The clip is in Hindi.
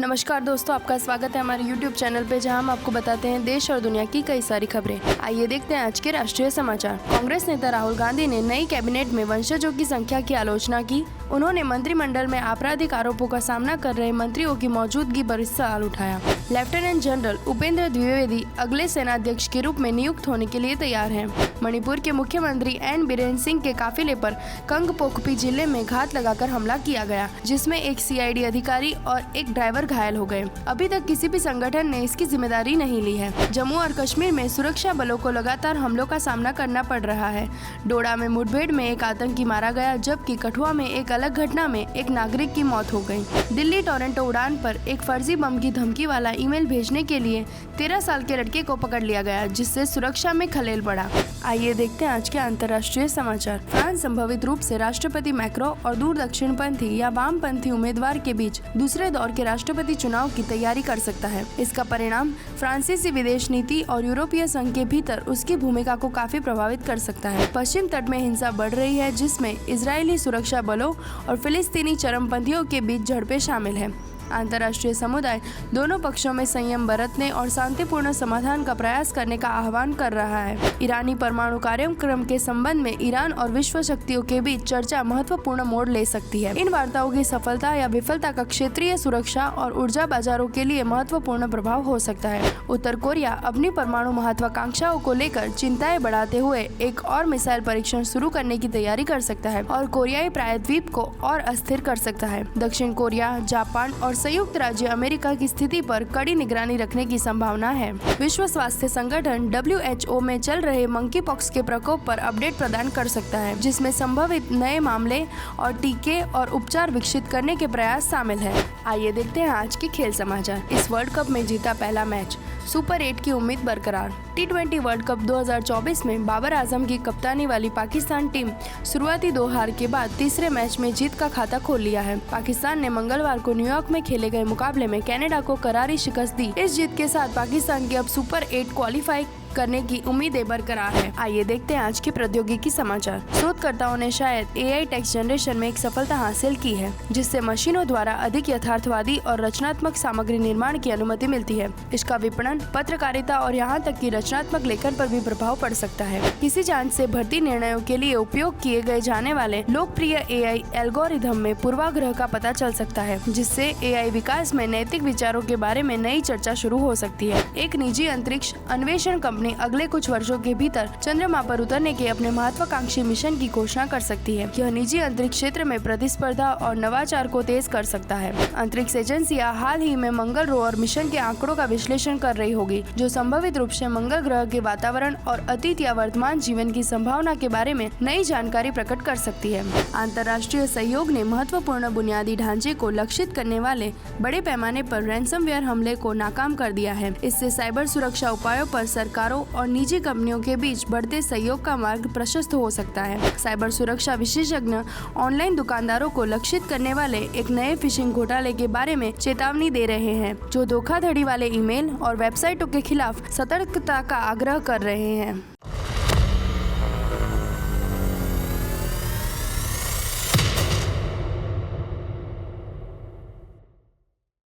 नमस्कार दोस्तों, आपका स्वागत है हमारे YouTube चैनल पे, जहां हम आपको बताते हैं देश और दुनिया की कई सारी खबरें। आइए देखते हैं आज के राष्ट्रीय समाचार। कांग्रेस नेता राहुल गांधी ने नई कैबिनेट में वंशजों की संख्या की आलोचना की। उन्होंने मंत्रिमंडल में आपराधिक आरोपों का सामना कर रहे मंत्रियों की मौजूदगी पर सवाल उठाया। लेफ्टिनेंट जनरल उपेंद्र द्विवेदी अगले सेनाध्यक्ष के रूप में नियुक्त होने के लिए तैयार हैं। मणिपुर के मुख्यमंत्री एन बीरेन सिंह के काफिले पर कंगपोकपी जिले में घात लगाकर हमला किया गया, जिसमें एक CID अधिकारी और एक ड्राइवर घायल हो गए। अभी तक किसी भी संगठन ने इसकी जिम्मेदारी नहीं ली है। जम्मू और कश्मीर में सुरक्षा बलों को लगातार हमलों का सामना करना पड़ रहा है। डोडा में मुठभेड़ में एक आतंकी मारा गया, जबकि कठुआ में एक अलग घटना में एक नागरिक की मौत हो गई। दिल्ली टोरंटो उड़ान पर एक फर्जी बम की धमकी वाला ईमेल भेजने के लिए 13 साल के लड़के को पकड़ लिया गया, जिससे सुरक्षा में खलेल पड़ा। आइए देखते हैं आज के अंतर्राष्ट्रीय समाचार। फ्रांस संभावित रूप से राष्ट्रपति मैक्रो और दूर दक्षिणपंथी या वामपंथी उम्मीदवार के बीच दूसरे दौर के राष्ट्रपति चुनाव की तैयारी कर सकता है। इसका परिणाम फ्रांसीसी विदेश नीति और यूरोपीय संघ के भीतर उसकी भूमिका को काफी प्रभावित कर सकता है। पश्चिम तट में हिंसा बढ़ रही है, जिसमें इजरायली सुरक्षा बलों और फिलिस्तीनी चरमपंथियों के बीच झड़पें शामिल है। अंतर्राष्ट्रीय समुदाय दोनों पक्षों में संयम बरतने और शांतिपूर्ण समाधान का प्रयास करने का आह्वान कर रहा है। ईरानी परमाणु कार्यक्रम के संबंध में ईरान और विश्व शक्तियों के बीच चर्चा महत्वपूर्ण मोड़ ले सकती है। इन वार्ताओं की सफलता या विफलता का क्षेत्रीय सुरक्षा और ऊर्जा बाजारों के लिए महत्वपूर्ण प्रभाव हो सकता है। उत्तर कोरिया अपनी परमाणु महत्वाकांक्षाओं को लेकर चिंताएं बढ़ाते हुए एक और मिसाइल परीक्षण शुरू करने की तैयारी कर सकता है और कोरियाई प्रायद्वीप को और अस्थिर कर सकता है। दक्षिण कोरिया, जापान और संयुक्त राज्य अमेरिका की स्थिति पर कड़ी निगरानी रखने की संभावना है। विश्व स्वास्थ्य संगठन WHO में चल रहे मंकी पॉक्स के प्रकोप पर अपडेट प्रदान कर सकता है, जिसमें संभावित नए मामले और टीके और उपचार विकसित करने के प्रयास शामिल है। आइए देखते हैं आज के खेल समाचार। इस वर्ल्ड कप में जीता पहला मैच, सुपर 8 की उम्मीद बरकरार। T20 वर्ल्ड कप 2024 में बाबर आजम की कप्तानी वाली पाकिस्तान टीम शुरुआती 2 हार के बाद तीसरे मैच में जीत का खाता खोल लिया है। पाकिस्तान ने मंगलवार को न्यूयॉर्क में खेले गए मुकाबले में कनाडा को करारी शिकस्त दी। इस जीत के साथ पाकिस्तान की अब सुपर 8 क्वालिफाई करने की उम्मीदें बरकरार है। आइए देखते हैं आज के प्रौद्योगिकी समाचार। शोधकर्ताओं ने शायद AI टेक्स्ट जनरेशन में एक सफलता हासिल की है, जिससे मशीनों द्वारा अधिक यथार्थवादी और रचनात्मक सामग्री निर्माण की अनुमति मिलती है। इसका विपणन, पत्रकारिता और यहाँ तक कि रचनात्मक लेखन पर भी प्रभाव पड़ सकता है। किसी जांच से भर्ती निर्णयों के लिए उपयोग किए गए जाने वाले लोकप्रिय AI एल्गोरिथम में पूर्वाग्रह का पता चल सकता है, जिससे AI विकास में नैतिक विचारों के बारे में नई चर्चा शुरू हो सकती है। एक निजी अंतरिक्ष अन्वेषण कंपनी अगले कुछ वर्षों के भीतर चंद्रमा पर उतरने के अपने महत्वाकांक्षी मिशन की घोषणा कर सकती है। यह निजी अंतरिक्ष क्षेत्र में प्रतिस्पर्धा और नवाचार को तेज कर सकता है। अंतरिक्ष एजेंसियां हाल ही में मंगल रोवर मिशन के आंकड़ों का विश्लेषण कर रही होगी, जो संभावित रूप से मंगल ग्रह के वातावरण और अतीत या वर्तमान जीवन की संभावना के बारे में नई जानकारी प्रकट कर सकती है। अंतर्राष्ट्रीय सहयोग ने महत्वपूर्ण बुनियादी ढांचे को लक्षित करने वाले बड़े पैमाने पर रैंसमवेयर हमले को नाकाम कर दिया है। इससे साइबर सुरक्षा उपायों पर सरकारों और निजी कंपनियों के बीच बढ़ते सहयोग का मार्ग प्रशस्त हो सकता है। साइबर सुरक्षा विशेषज्ञ ऑनलाइन दुकानदारों को लक्षित करने वाले एक नए फिशिंग घोटाले के बारे में चेतावनी दे रहे हैं, जो धोखाधड़ी वाले ईमेल और वेबसाइटों के खिलाफ सतर्कता का आग्रह कर रहे हैं।